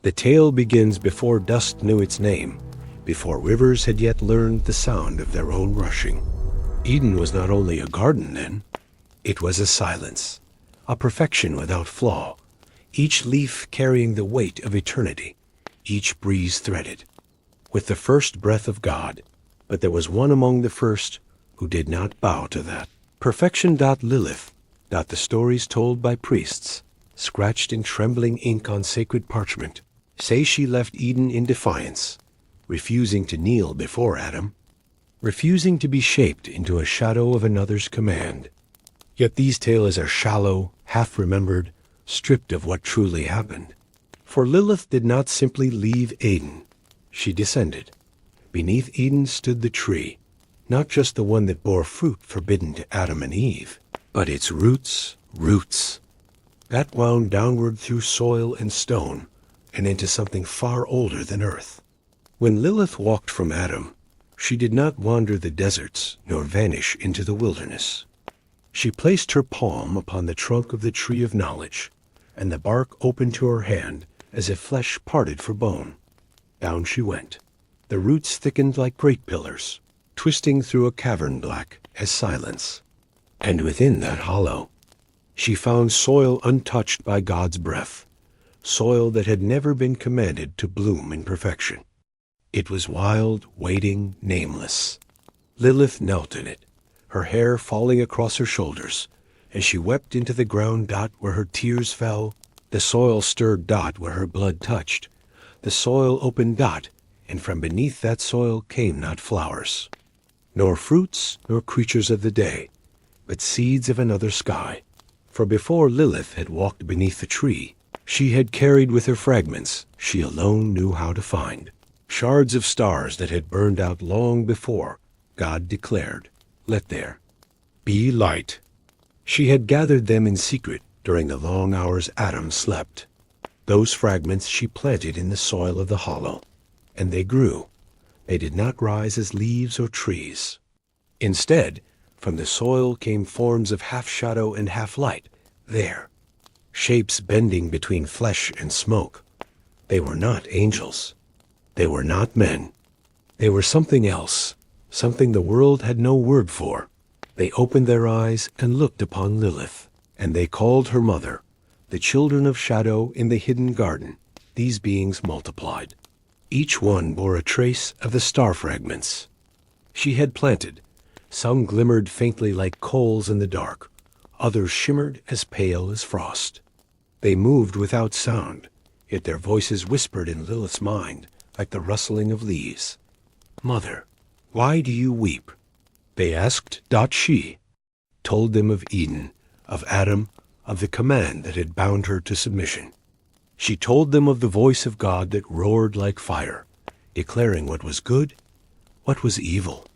The tale begins before dust knew its name, before rivers had yet learned the sound of their own rushing. Eden was not only a garden then, it was a silence, a perfection without flaw, each leaf carrying the weight of eternity, each breeze threaded with the first breath of God. But there was one among the first who did not bow to that. Perfection. Lilith. The stories told by priests, scratched in trembling ink on sacred parchment, say she left Eden in defiance, refusing to kneel before Adam, refusing to be shaped into a shadow of another's command. Yet these tales are shallow, half-remembered, stripped of what truly happened. For Lilith did not simply leave Eden. She descended. Beneath Eden stood the tree, not just the one that bore fruit forbidden to Adam and Eve, but its roots, that wound downward through soil and stone and into something far older than earth. When Lilith walked from Adam, she did not wander the deserts nor vanish into the wilderness. She placed her palm upon the trunk of the tree of knowledge, and the bark opened to her hand as if flesh parted for bone. Down she went. The roots thickened like great pillars, twisting through a cavern black as silence. And within that hollow, she found soil untouched by God's breath, soil that had never been commanded to bloom in perfection. It was wild, waiting, nameless. Lilith knelt in it, her hair falling across her shoulders, as she wept into the ground where her tears fell, the soil stirred where her blood touched, the soil opened and from beneath that soil came not flowers, nor fruits, nor creatures of the day, but seeds of another sky. For before Lilith had walked beneath the tree, she had carried with her fragments she alone knew how to find, shards of stars that had burned out long before God declared, "Let there be light." She had gathered them in secret during the long hours Adam slept. Those fragments she planted in the soil of the hollow, and they grew. They did not rise as leaves or trees. Instead, from the soil came forms of half shadow and half light, there, shapes bending between flesh and smoke. They were not angels. They were not men. They were something else, something the world had no word for. They opened their eyes and looked upon Lilith, and they called her mother, the children of shadow in the hidden garden. These beings multiplied. Each one bore a trace of the star fragments she had planted. Some glimmered faintly like coals in the dark. Others shimmered as pale as frost. They moved without sound, yet their voices whispered in Lilith's mind like the rustling of leaves. "Mother, why do you weep?" they asked. She told them of Eden, of Adam, of the command that had bound her to submission. She told them of the voice of God that roared like fire, declaring what was good, what was evil,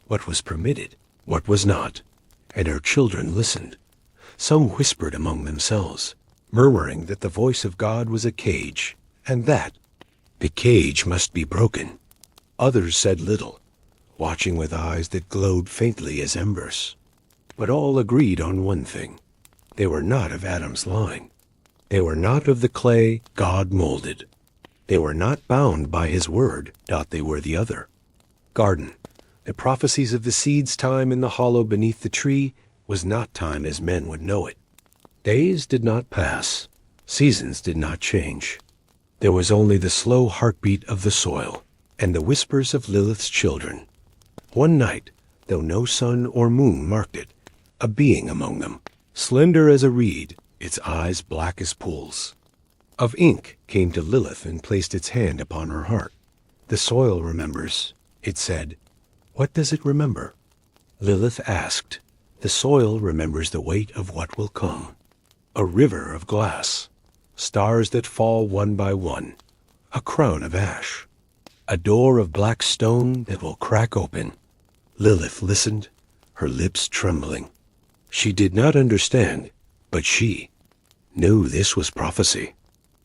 what was permitted, what was not. And her children listened. Some whispered among themselves, murmuring that the voice of God was a cage, and that the cage must be broken. Others said little, watching with eyes that glowed faintly as embers. But all agreed on one thing. They were not of Adam's line. They were not of the clay God molded. They were not bound by his word. They were the other. Garden. The prophecies of the seed's time in the hollow beneath the tree was not time as men would know it. Days did not pass. Seasons did not change. There was only the slow heartbeat of the soil and the whispers of Lilith's children. One night, though no sun or moon marked it, a being among them, slender as a reed, its eyes black as pools, of ink, came to Lilith and placed its hand upon her heart. "The soil remembers," it said. "What does it remember?" Lilith asked. "The soil remembers the weight of what will come. A river of glass, stars that fall one by one, a crown of ash, a door of black stone that will crack open." Lilith listened, her lips trembling. She did not understand, but she knew this was prophecy.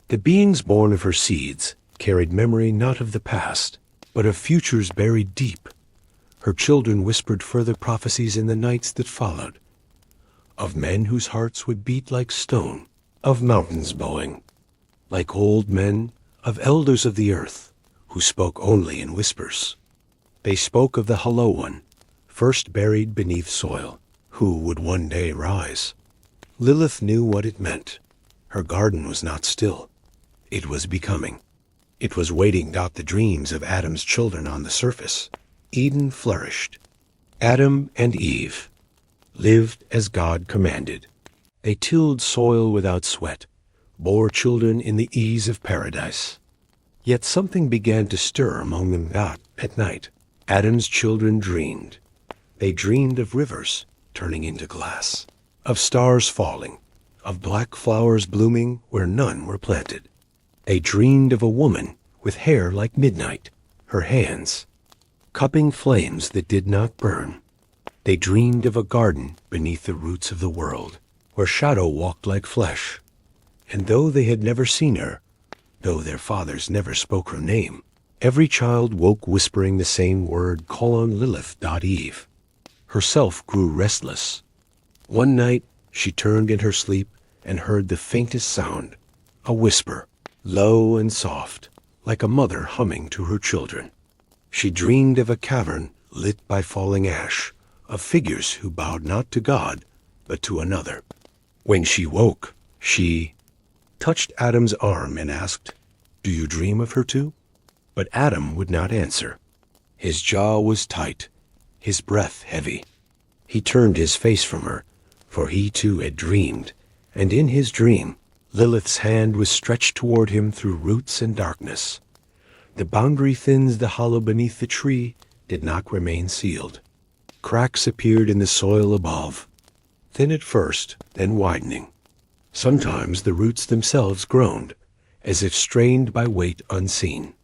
The beings born of her seeds carried memory not of the past, but of futures buried deep. Her children whispered further prophecies in the nights that followed, of men whose hearts would beat like stone, of mountains bowing, like old men, of elders of the earth, who spoke only in whispers. They spoke of the Hollow One, first buried beneath soil, who would one day rise. Lilith knew what it meant. Her garden was not still. It was becoming. It was waiting out the dreams of Adam's children on the surface. Eden flourished. Adam and Eve lived as God commanded. They tilled soil without sweat, bore children in the ease of paradise. Yet something began to stir among them at night. Adam's children dreamed. They dreamed of rivers turning into glass, of stars falling, of black flowers blooming where none were planted. They dreamed of a woman with hair like midnight, her hands cupping flames that did not burn. They dreamed of a garden beneath the roots of the world, where shadow walked like flesh. And though they had never seen her, though their fathers never spoke her name, every child woke whispering the same word, call on Lilith, Eve. Herself grew restless. One night she turned in her sleep and heard the faintest sound, a whisper, low and soft, like a mother humming to her children. She dreamed of a cavern lit by falling ash, of figures who bowed not to God, but to another. When she woke, she touched Adam's arm and asked, "Do you dream of her too?" But Adam would not answer. His jaw was tight, his breath heavy. He turned his face from her, for he too had dreamed, and in his dream, Lilith's hand was stretched toward him through roots and darkness. The boundary thins the hollow beneath the tree did not remain sealed. Cracks appeared in the soil above, thin at first, then widening. Sometimes the roots themselves groaned, as if strained by weight unseen.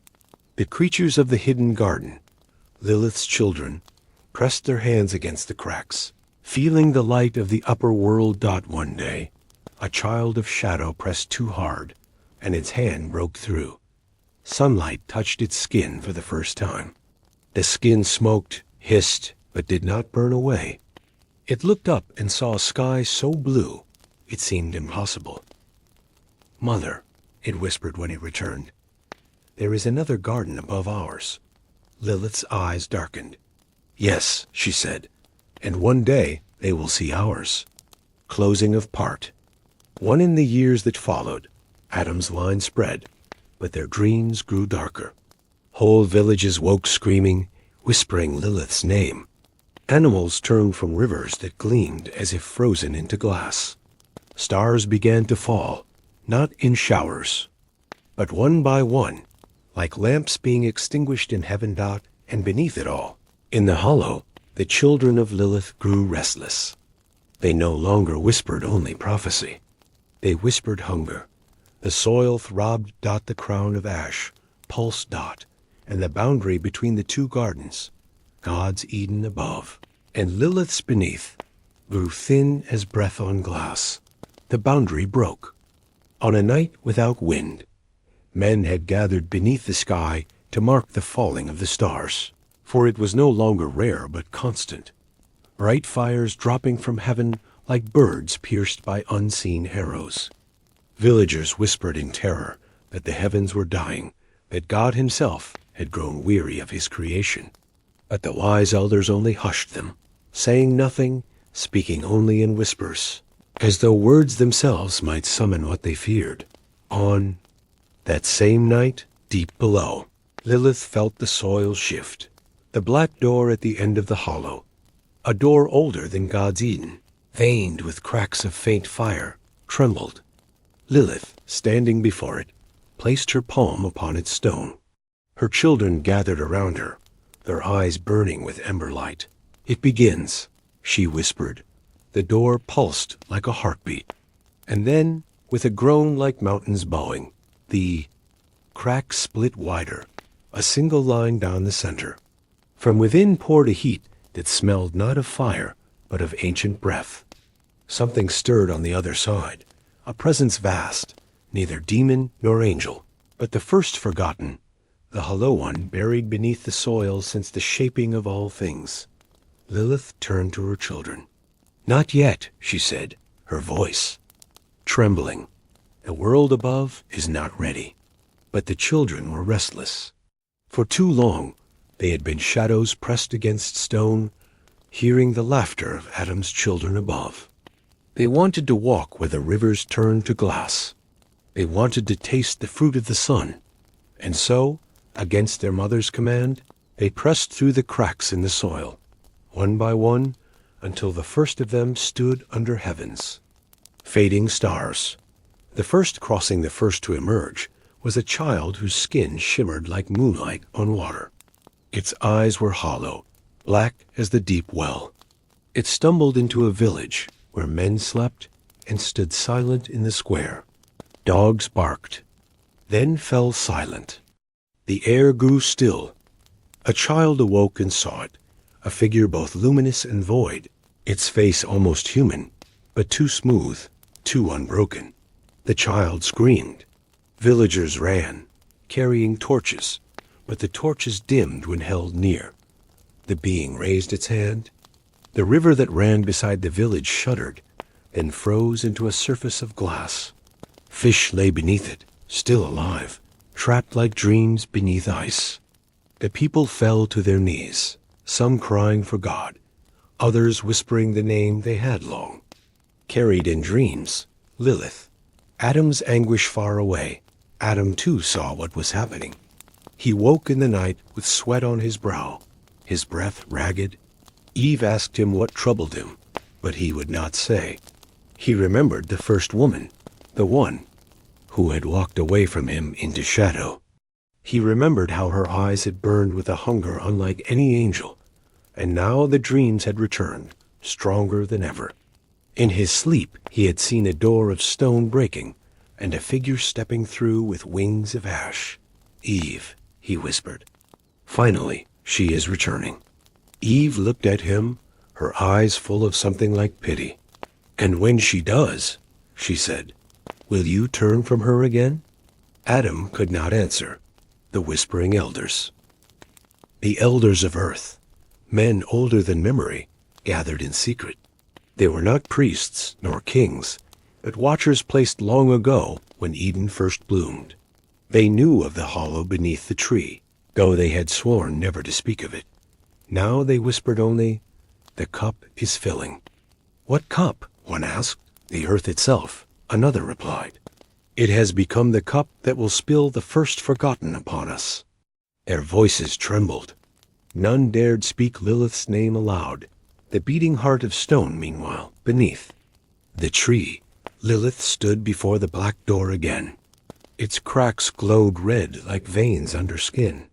The creatures of the hidden garden, Lilith's children, pressed their hands against the cracks, feeling the light of the upper world. One day, a child of shadow pressed too hard, and its hand broke through. Sunlight touched its skin for the first time. The skin smoked, hissed, but did not burn away. It looked up and saw a sky so blue it seemed impossible. "Mother," it whispered when it returned, "there is another garden above ours." Lilith's eyes darkened. "Yes," she said, "and one day they will see ours." Closing of part. One in the years that followed, Adam's line spread, but their dreams grew darker. Whole villages woke screaming, whispering Lilith's name. Animals turned from rivers that gleamed as if frozen into glass. Stars began to fall, not in showers, but one by one, like lamps being extinguished in heaven. And beneath it all, in the hollow, the children of Lilith grew restless. They no longer whispered only prophecy. They whispered hunger. The soil throbbed. The crown of ash pulsed. And the boundary between the two gardens, God's Eden above, and Lilith's beneath, grew thin as breath on glass. The boundary broke. On a night without wind, men had gathered beneath the sky to mark the falling of the stars, for it was no longer rare but constant. Bright fires dropping from heaven like birds pierced by unseen arrows. Villagers whispered in terror that the heavens were dying, that God himself had grown weary of his creation. But the wise elders only hushed them, saying nothing, speaking only in whispers, as though words themselves might summon what they feared. On that same night, deep below, Lilith felt the soil shift. The black door at the end of the hollow, a door older than God's Eden, veined with cracks of faint fire, trembled. Lilith, standing before it, placed her palm upon its stone. Her children gathered around her, their eyes burning with ember light. "It begins," she whispered. The door pulsed like a heartbeat. And then, with a groan like mountains bowing, the crack split wider, a single line down the center. From within poured a heat that smelled not of fire, but of ancient breath. Something stirred on the other side, a presence vast, neither demon nor angel, but the first forgotten, the Hollow One buried beneath the soil since the shaping of all things. Lilith turned to her children. "Not yet," she said, her voice trembling. "The world above is not ready." But the children were restless. For too long, they had been shadows pressed against stone, hearing the laughter of Adam's children above. They wanted to walk where the rivers turned to glass. They wanted to taste the fruit of the sun. And so, against their mother's command, they pressed through the cracks in the soil, one by one, until the first of them stood under heavens. Fading stars. The first crossing the first to emerge was a child whose skin shimmered like moonlight on water. Its eyes were hollow, black as the deep well. It stumbled into a village where men slept and stood silent in the square. Dogs barked, then fell silent. The air grew still. A child awoke and saw it, a figure both luminous and void, its face almost human, but too smooth, too unbroken. The child screamed. Villagers ran, carrying torches, but the torches dimmed when held near. The being raised its hand. The river that ran beside the village shuddered, then froze into a surface of glass. Fish lay beneath it, still alive, trapped like dreams beneath ice. The people fell to their knees, some crying for God, others whispering the name they had long. Carried in dreams, Lilith. Adam's anguish far away, Adam too saw what was happening. He woke in the night with sweat on his brow, his breath ragged. Eve asked him what troubled him, but he would not say. He remembered the first woman, the one who had walked away from him into shadow. He remembered how her eyes had burned with a hunger unlike any angel, and now the dreams had returned, stronger than ever. In his sleep he had seen a door of stone breaking, and a figure stepping through with wings of ash. "Eve," he whispered. "Finally, she is returning." Eve looked at him, her eyes full of something like pity. "And when she does," she said, "will you turn from her again?" Adam could not answer. The whispering elders. The elders of earth, men older than memory, gathered in secret. They were not priests nor kings, but watchers placed long ago when Eden first bloomed. They knew of the hollow beneath the tree, though they had sworn never to speak of it. Now they whispered only, "The cup is filling." "What cup?" one asked. "The earth itself," another replied. "It has become the cup that will spill the first forgotten upon us." Their voices trembled. None dared speak Lilith's name aloud. The beating heart of stone, meanwhile, beneath. The tree. Lilith stood before the black door again. Its cracks glowed red like veins under skin.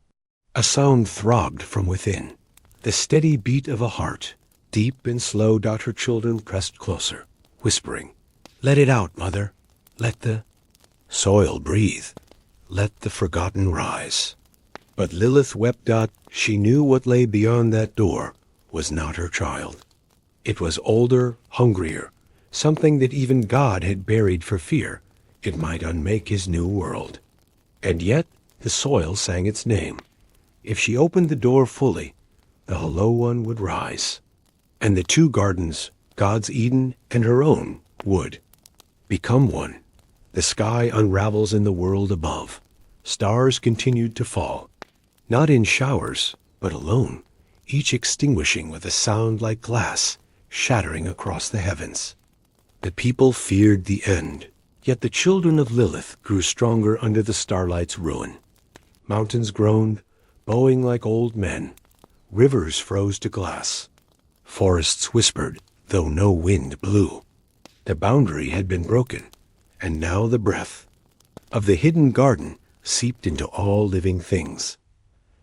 A sound throbbed from within. The steady beat of a heart. Deep and slow her children pressed closer, whispering, "Let it out, mother. Let the soil breathe. Let the forgotten rise." But Lilith wept. She knew what lay beyond that door was not her child. It was older, hungrier, something that even God had buried for fear it might unmake his new world. And yet the soil sang its name. If she opened the door fully, the Hello One would rise. And the two gardens, God's Eden and her own, would become one. The sky unravels in the world above. Stars continued to fall, not in showers, but alone, each extinguishing with a sound like glass shattering across the heavens. The people feared the end, yet the children of Lilith grew stronger under the starlight's ruin. Mountains groaned, bowing like old men. Rivers froze to glass. Forests whispered, though no wind blew. The boundary had been broken, and now the breath of the hidden garden seeped into all living things.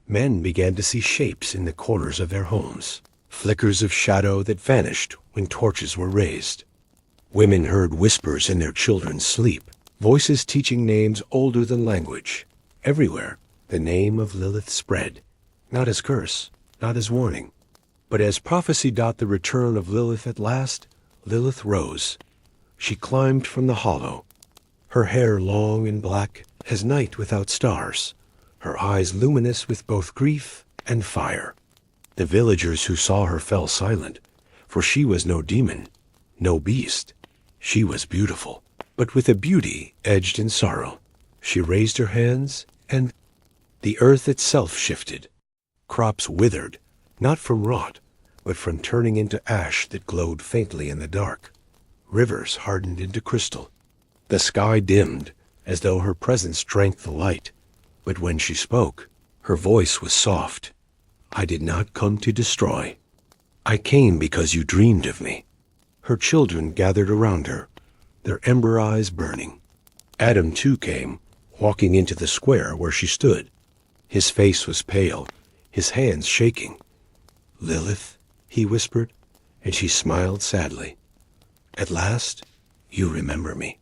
Men began to see shapes in the corners of their homes, flickers of shadow that vanished when torches were raised. Women heard whispers in their children's sleep, voices teaching names older than language. Everywhere, the name of Lilith spread, not as curse, not as warning, but as prophecy. The return of Lilith at last. Lilith rose. She climbed from the hollow, her hair long and black as night without stars, her eyes luminous with both grief and fire. The villagers who saw her fell silent, for she was no demon, no beast. She was beautiful, but with a beauty edged in sorrow. She raised her hands, and the earth itself shifted. Crops withered, not from rot, but from turning into ash that glowed faintly in the dark. Rivers hardened into crystal. The sky dimmed, as though her presence drank the light. But when she spoke, her voice was soft. I did not come to destroy. I came because you dreamed of me. Her children gathered around her, their ember eyes burning. Adam too came, walking into the square where she stood. His face was pale, his hands shaking. Lilith, he whispered, and she smiled sadly. At last, you remember me.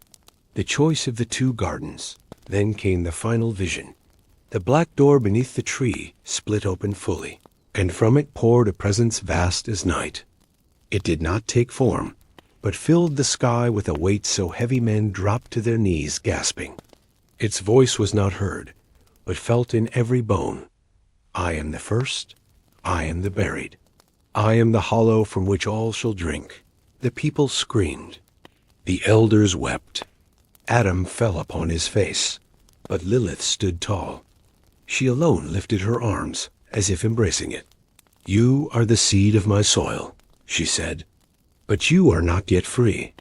The choice of the two gardens. Then came the final vision. The black door beneath the tree split open fully, and from it poured a presence vast as night. It did not take form, but filled the sky with a weight so heavy men dropped to their knees gasping. Its voice was not heard, but felt in every bone. I am the first, I am the buried. I am the hollow from which all shall drink. The people screamed. The elders wept. Adam fell upon his face, but Lilith stood tall. She alone lifted her arms, as if embracing it. You are the seed of my soil, she said, but you are not yet free.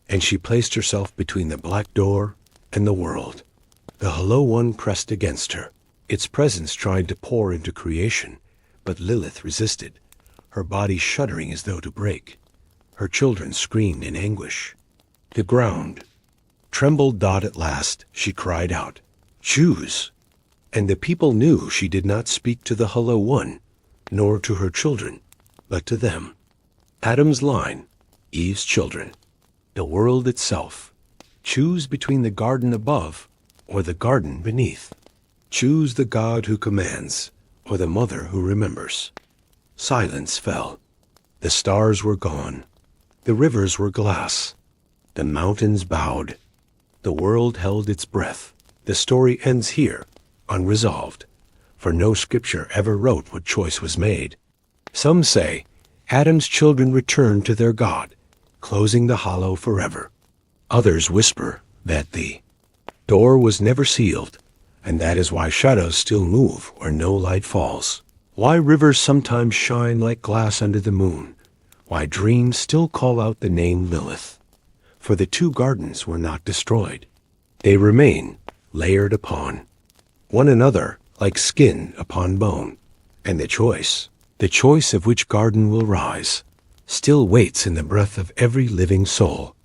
And she placed herself between the black door and the world. The Hello One pressed against her. Its presence tried to pour into creation, but Lilith resisted, her body shuddering as though to break. Her children screamed in anguish. The ground trembled. At last she cried out, choose. And the people knew she did not speak to the Hello One, nor to her children, but to them. Adam's line, Eve's children, the world itself. Choose between the garden above or the garden beneath. Choose the God who commands or the mother who remembers. Silence fell. The stars were gone. The rivers were glass. The mountains bowed. The world held its breath. The story ends here, unresolved, for no scripture ever wrote what choice was made. Some say Adam's children returned to their God, closing the hollow forever. Others whisper that the door was never sealed, and that is why shadows still move where no light falls. Why rivers sometimes shine like glass under the moon. Why dreams still call out the name Lilith. For the two gardens were not destroyed. They remain layered upon one another like skin upon bone. And the choice of which garden will rise, still waits in the breath of every living soul.